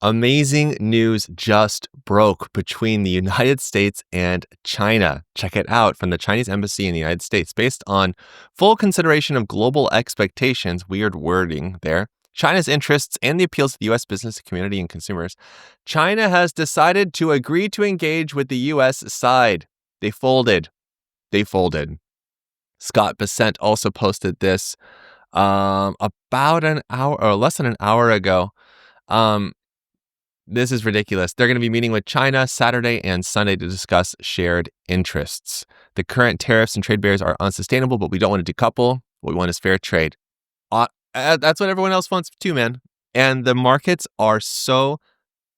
Amazing news just broke between the United States and China. Check it out from the Chinese embassy in the United States. Based on full consideration of global expectations, weird wording there, China's interests and the appeals to the U.S. business community and consumers, China has decided to agree to engage with the U.S. side. They folded. They folded. Scott Bessent also posted this about an hour or less than an hour ago. This is ridiculous. They're going to be meeting with China Saturday and Sunday to discuss shared interests. The current tariffs and trade barriers are unsustainable, but we don't want to decouple. What we want is fair trade. That's what everyone else wants too, man. And the markets are so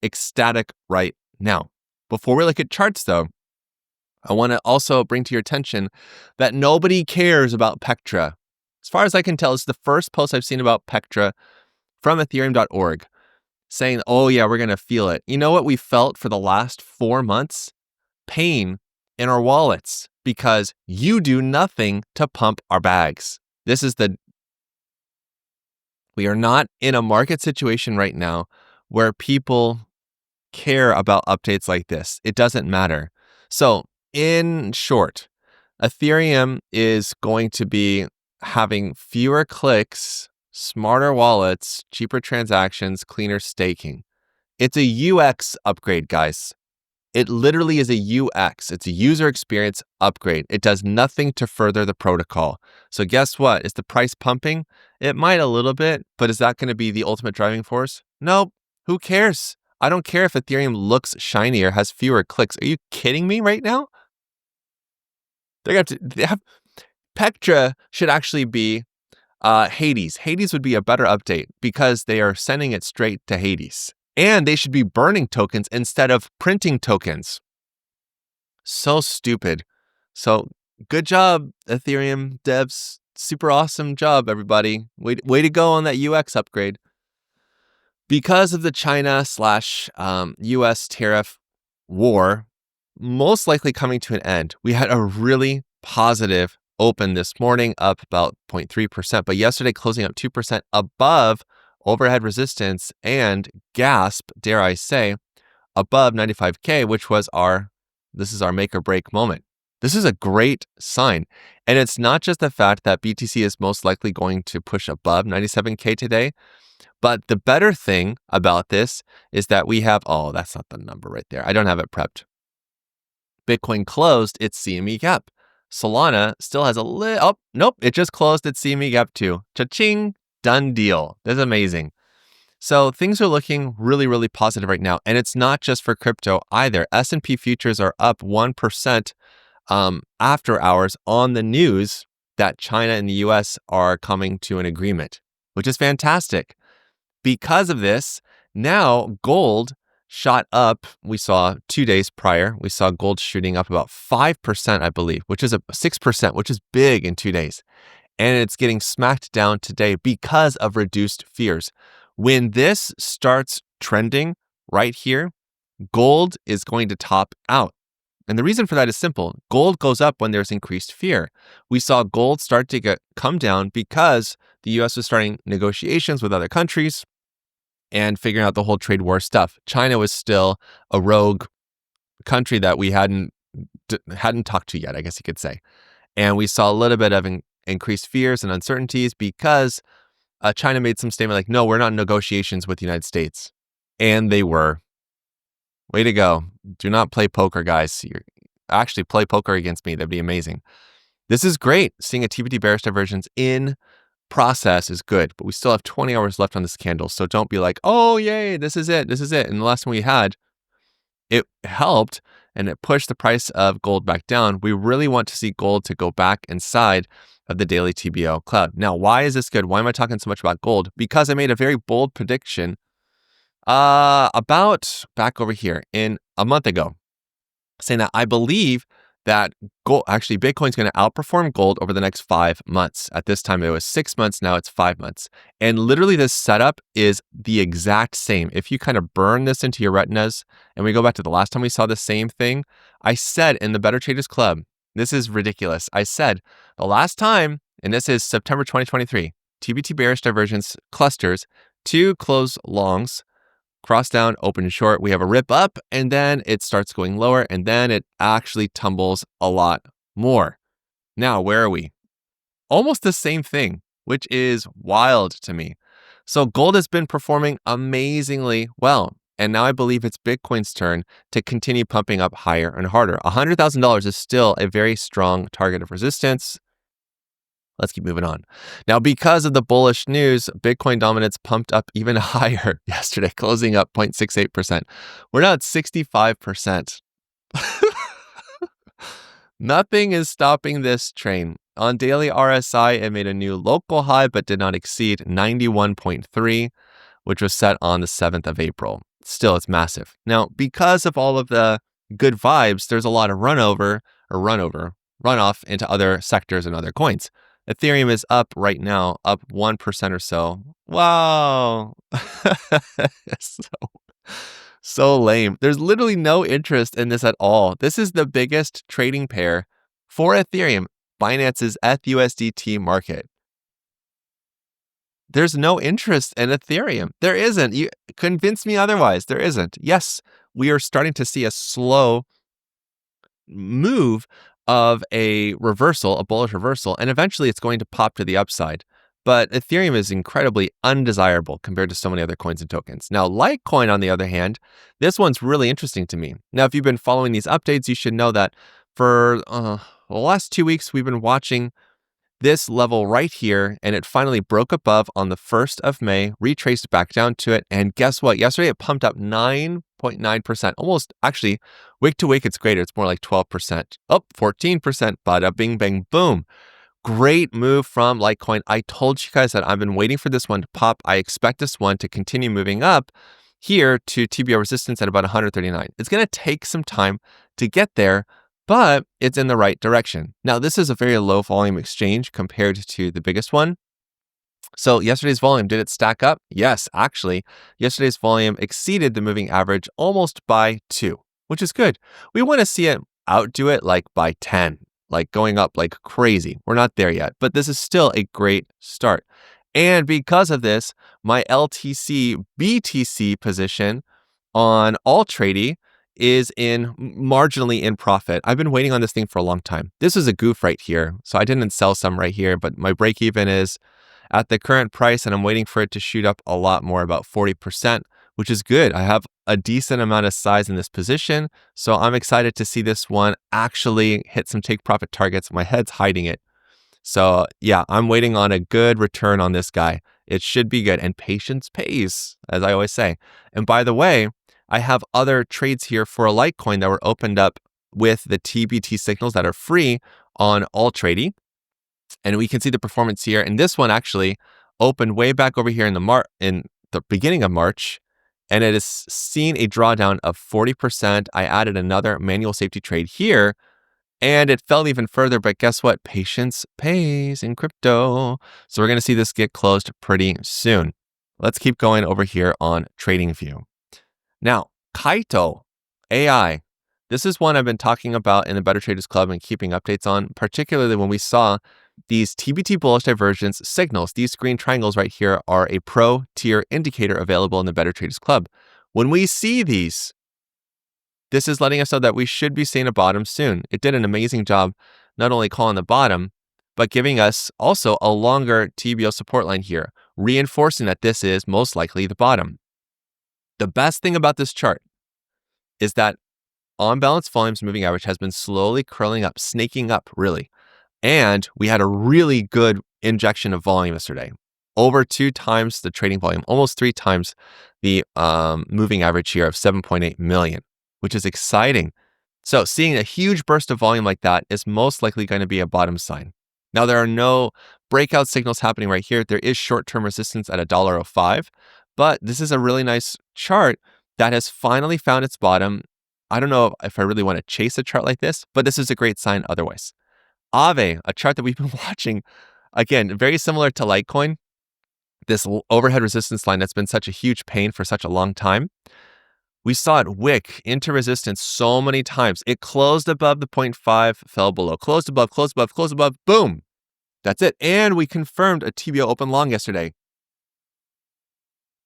ecstatic right now. Before we look at charts, though, I want to also bring to your attention that nobody cares about Pectra. As far as I can tell, it's the first post I've seen about Pectra from ethereum.org. Saying, oh yeah, we're going to feel it. You know what we felt for the last 4 months? Pain in our wallets because you do nothing to pump our bags. We are not in a market situation right now where people care about updates like this. It doesn't matter. So in short, Ethereum is going to be having fewer clicks, smarter wallets, cheaper transactions, cleaner staking. It's a UX upgrade, guys. It literally is a UX. It's a user experience upgrade. It does nothing to further the protocol. So guess what? Is the price pumping? It might a little bit, but is that going to be the ultimate driving force? Nope. Who cares? I don't care if Ethereum looks shinier, has fewer clicks. Are you kidding me right now? Pectra should actually be Hades. Hades would be a better update because they are sending it straight to Hades. And they should be burning tokens instead of printing tokens. So stupid. So good job, Ethereum devs. Super awesome job, everybody. Way to go on that UX upgrade. Because of the China/US tariff war, most likely coming to an end, we had a really positive open this morning, up about 0.3%, but yesterday closing up 2% above overhead resistance and gasp, dare I say, above 95K, which was this is our make or break moment. This is a great sign. And it's not just the fact that BTC is most likely going to push above 97K today, but the better thing about this is that we have, that's not the number right there. I don't have it prepped. Bitcoin closed its CME gap. Solana still has it just closed its CME gap too. Cha-ching, done deal. That's amazing. So things are looking really, really positive right now. And it's not just for crypto either. S&P futures are up 1% after hours on the news that China and the US are coming to an agreement, which is fantastic. Because of this, now gold shot up. We saw 2 days prior, we saw gold shooting up about 5%, I believe, which is 6%, which is big in 2 days. And it's getting smacked down today because of reduced fears. When this starts trending right here, gold is going to top out. And the reason for that is simple. Gold goes up when there's increased fear. We saw gold start to come down because the US was starting negotiations with other countries and figuring out the whole trade war stuff. China was still a rogue country that we hadn't talked to yet, I guess you could say. And we saw a little bit of increased fears and uncertainties because China made some statement like, no, we're not in negotiations with the United States. And they were. Way to go. Do not play poker, guys. Actually play poker against me. That'd be amazing. This is great. Seeing a TBT bearish divergence in process is good, but we still have 20 hours left on this candle. So don't be like, oh, yay, this is it. And the last one we had, it helped and it pushed the price of gold back down. We really want to see gold to go back inside of the daily TBO cloud. Now, why is this good? Why am I talking so much about gold? Because I made a very bold prediction about back over here in a month ago, saying that I believe that Bitcoin's going to outperform gold over the next 5 months. At this time, it was 6 months. Now it's 5 months. And literally this setup is the exact same. If you kind of burn this into your retinas and we go back to the last time we saw the same thing, I said in the Better Traders Club, this is ridiculous. I said the last time, and this is September 2023, TBT bearish divergence clusters, 2 close longs, cross down, open short. We have a rip up, and then it starts going lower, and then it actually tumbles a lot more. Now, where are we? Almost the same thing, which is wild to me. So gold has been performing amazingly well. And now I believe it's Bitcoin's turn to continue pumping up higher and harder. $100,000 is still a very strong target of resistance. Let's keep moving on. Now, because of the bullish news, Bitcoin dominance pumped up even higher yesterday, closing up 0.68%. We're now at 65%. Nothing is stopping this train. On daily RSI, it made a new local high, but did not exceed 91.3, which was set on the 7th of April. Still, it's massive. Now, because of all of the good vibes, there's a lot of runoff into other sectors and other coins. Ethereum is up right now, up 1% or so. Wow. So lame. There's literally no interest in this at all. This is the biggest trading pair for Ethereum, Binance's ETHUSDT market. There's no interest in Ethereum. There isn't. You convince me otherwise. There isn't. Yes, we are starting to see a slow move of a reversal, a bullish reversal, and eventually it's going to pop to the upside. But Ethereum is incredibly undesirable compared to so many other coins and tokens. Now, Litecoin, on the other hand, this one's really interesting to me. Now, if you've been following these updates, you should know that for the last 2 weeks, we've been watching this level right here, and it finally broke above on the 1st of May, retraced back down to it, and guess what? Yesterday, it pumped up 9.9%. Almost, actually, week to week, it's greater. It's more like 12%. Oh, 14%. Bada bing, bang, boom. Great move from Litecoin. I told you guys that I've been waiting for this one to pop. I expect this one to continue moving up here to TBO resistance at about 139. It's going to take some time to get there, but it's in the right direction. Now, this is a very low volume exchange compared to the biggest one. So yesterday's volume, did it stack up? Yes, actually, yesterday's volume exceeded the moving average almost by 2, which is good. We want to see it outdo it like by 10. Like going up like crazy. We're not there yet, but this is still a great start. And because of this, my LTC BTC position on Altrady is marginally in profit. I've been waiting on this thing for a long time. This is a goof right here. So I didn't sell some right here, but my break even is at the current price, and I'm waiting for it to shoot up a lot more, about 40%, which is good. I have a decent amount of size in this position, so I'm excited to see this one actually hit some take profit targets. My head's hiding it. So yeah, I'm waiting on a good return on this guy. It should be good, and patience pays, as I always say. And by the way, I have other trades here for a Litecoin that were opened up with the TBT signals that are free on Altrady. And we can see the performance here. And this one actually opened way back over here in the beginning of March, and it has seen a drawdown of 40%. I added another manual safety trade here, and it fell even further. But guess what? Patience pays in crypto. So we're going to see this get closed pretty soon. Let's keep going over here on TradingView. Now, Kaito AI. This is one I've been talking about in the Better Traders Club and keeping updates on, particularly when we saw these TBT bullish divergence signals. These green triangles right here are a pro tier indicator available in the Better Traders Club. When we see these, this is letting us know that we should be seeing a bottom soon. It did an amazing job not only calling the bottom, but giving us also a longer TBO support line here, reinforcing that this is most likely the bottom. The best thing about this chart is that on balance volumes moving average has been slowly curling up, snaking up really. And we had a really good injection of volume yesterday. Over 2 times the trading volume, almost 3 times the moving average here of 7.8 million, which is exciting. So seeing a huge burst of volume like that is most likely going to be a bottom sign. Now, there are no breakout signals happening right here. There is short-term resistance at $1.05, but this is a really nice chart that has finally found its bottom. I don't know if I really want to chase a chart like this, but this is a great sign otherwise. Aave, a chart that we've been watching, again, very similar to Litecoin, this overhead resistance line that's been such a huge pain for such a long time. We saw it wick into resistance so many times. It closed above the 0.5, fell below, closed above, closed above, closed above, boom. That's it. And we confirmed a TBO open long yesterday.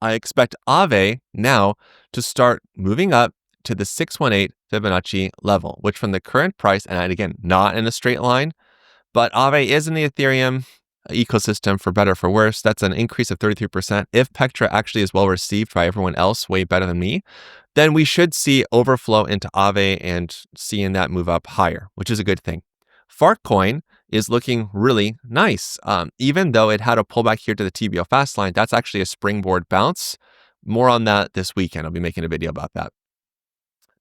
I expect Aave now to start moving up to the 618 Fibonacci level, which from the current price, and again, not in a straight line, but Aave is in the Ethereum ecosystem for better or for worse. That's an increase of 33%. If Pectra actually is well received by everyone else, way better than me, then we should see overflow into Aave and seeing that move up higher, which is a good thing. Fartcoin is looking really nice. Even though it had a pullback here to the TBO fast line, that's actually a springboard bounce. More on that this weekend. I'll be making a video about that.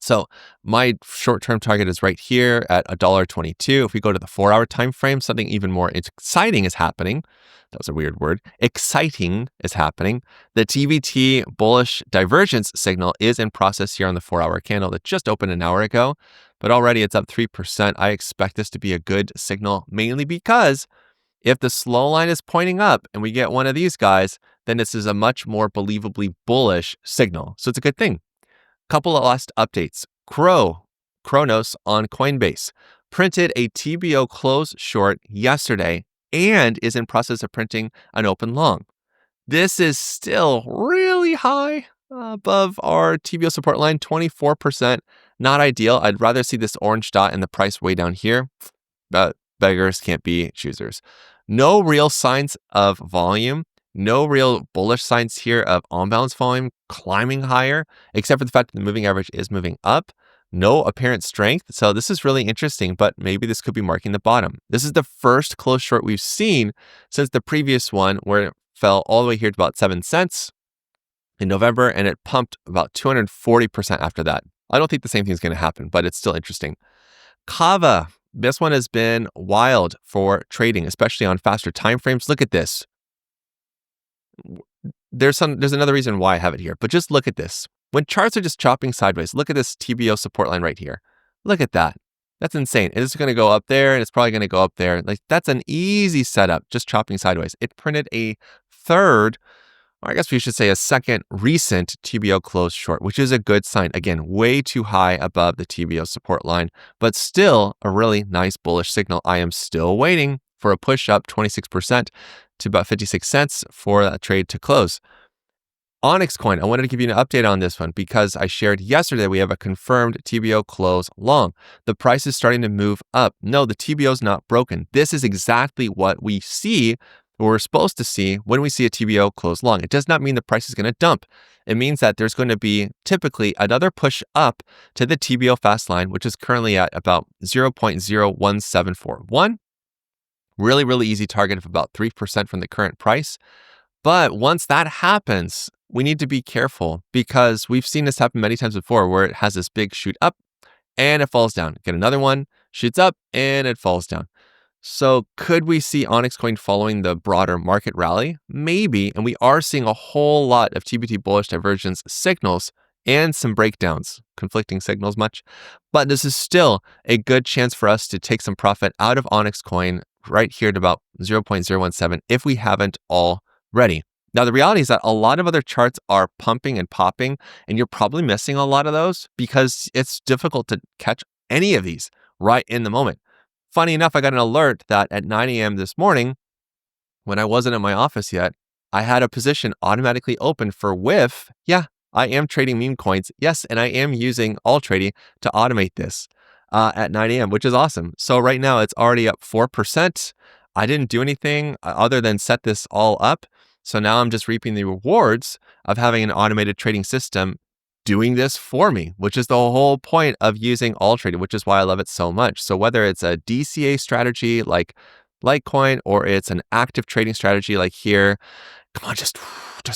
So my short-term target is right here at $1.22. If we go to the 4-hour time frame, something even more exciting is happening. That was a weird word. Exciting is happening. The TVT bullish divergence signal is in process here on the 4-hour candle that just opened an hour ago, but already it's up 3%. I expect this to be a good signal, mainly because if the slow line is pointing up and we get one of these guys, then this is a much more believably bullish signal. So it's a good thing. Couple of last updates. Kronos on Coinbase printed a TBO close short yesterday and is in process of printing an open long. This is still really high above our TBO support line, 24%. Not ideal. I'd rather see this orange dot and the price way down here, but beggars can't be choosers. No real signs of volume. No real bullish signs here of on-balance volume climbing higher, except for the fact that the moving average is moving up. No apparent strength. So this is really interesting, but maybe this could be marking the bottom. This is the first close short we've seen since the previous one where it fell all the way here to about 7 cents in November, and it pumped about 240% after that. I don't think the same thing is going to happen, but it's still interesting. Kava. This one has been wild for trading, especially on faster time frames. Look at this. There's another reason why I have it here, but just look at this. When charts are just chopping sideways, look at this TBO support line right here. Look at that. That's insane. It's going to go up there and it's probably going to go up there. Like that's an easy setup, just chopping sideways. It printed a third, or I guess we should say a second recent TBO close short, which is a good sign. Again, way too high above the TBO support line, but still a really nice bullish signal. I am still waiting for a push up 26% to about 56 cents for that trade to close. Onyx Coin, I wanted to give you an update on this one because I shared yesterday we have a confirmed TBO close long. The price is starting to move up. No, the TBO is not broken. This is exactly what we see, or we're supposed to see when we see a TBO close long. It does not mean the price is going to dump. It means that there's going to be typically another push up to the TBO fast line, which is currently at about 0.01741. Really, really easy target of about 3% from the current price. But once that happens, we need to be careful because we've seen this happen many times before where it has this big shoot up and it falls down. Get another one, shoots up and it falls down. So could we see Onyx Coin following the broader market rally? Maybe. And we are seeing a whole lot of TBT bullish divergence signals and some breakdowns, conflicting signals much. But this is still a good chance for us to take some profit out of Onyx Coin right here at about 0.017 if we haven't already. Now, the reality is that a lot of other charts are pumping and popping, and you're probably missing a lot of those because it's difficult to catch any of these right in the moment. Funny enough, I got an alert that at 9 a.m. this morning, when I wasn't in my office yet, I had a position automatically open for WIF. Yeah, I am trading meme coins. Yes, and I am using Altrady to automate this at 9 a.m., which is awesome. So right now it's already up 4%. I didn't do anything other than set this all up. So now I'm just reaping the rewards of having an automated trading system doing this for me, which is the whole point of using Altrady, which is why I love it so much. So whether it's a DCA strategy like Litecoin or it's an active trading strategy like here, come on, just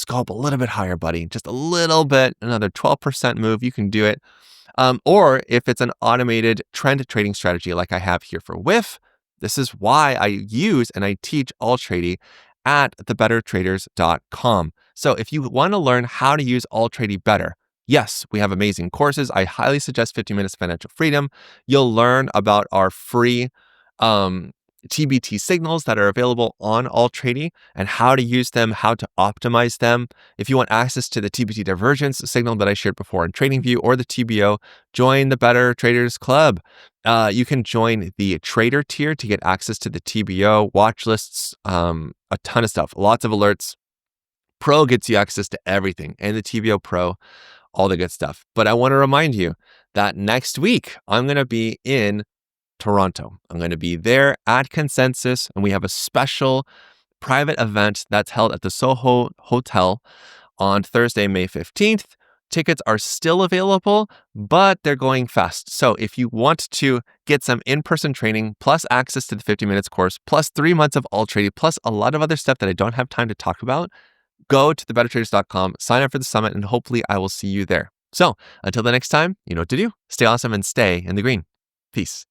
go up a little bit higher, buddy. Just a little bit, another 12% move, you can do it. Or if it's an automated trend trading strategy like I have here for WIF, this is why I use and I teach Altrady at thebettertraders.com. So if you want to learn how to use Altrady better, yes, we have amazing courses. I highly suggest 50 Minutes of Financial Freedom. You'll learn about our free TBT signals that are available on Altrady and how to use them, how to optimize them. If you want access to the TBT divergence signal that I shared before in TradingView or the TBO, join the Better Traders Club. You can join the trader tier to get access to the TBO watch lists, a ton of stuff, lots of alerts. Pro gets you access to everything, and the TBO Pro, all the good stuff. But I want to remind you that next week, I'm going to be in Toronto. I'm going to be there at Consensus, and we have a special private event that's held at the Soho Hotel on Thursday, May 15th. Tickets are still available, but they're going fast. So if you want to get some in-person training, plus access to the 50 minutes course, plus 3 months of Altrady, plus a lot of other stuff that I don't have time to talk about, go to thebettertraders.com, sign up for the summit, and hopefully I will see you there. So until the next time, you know what to do. Stay awesome and stay in the green. Peace.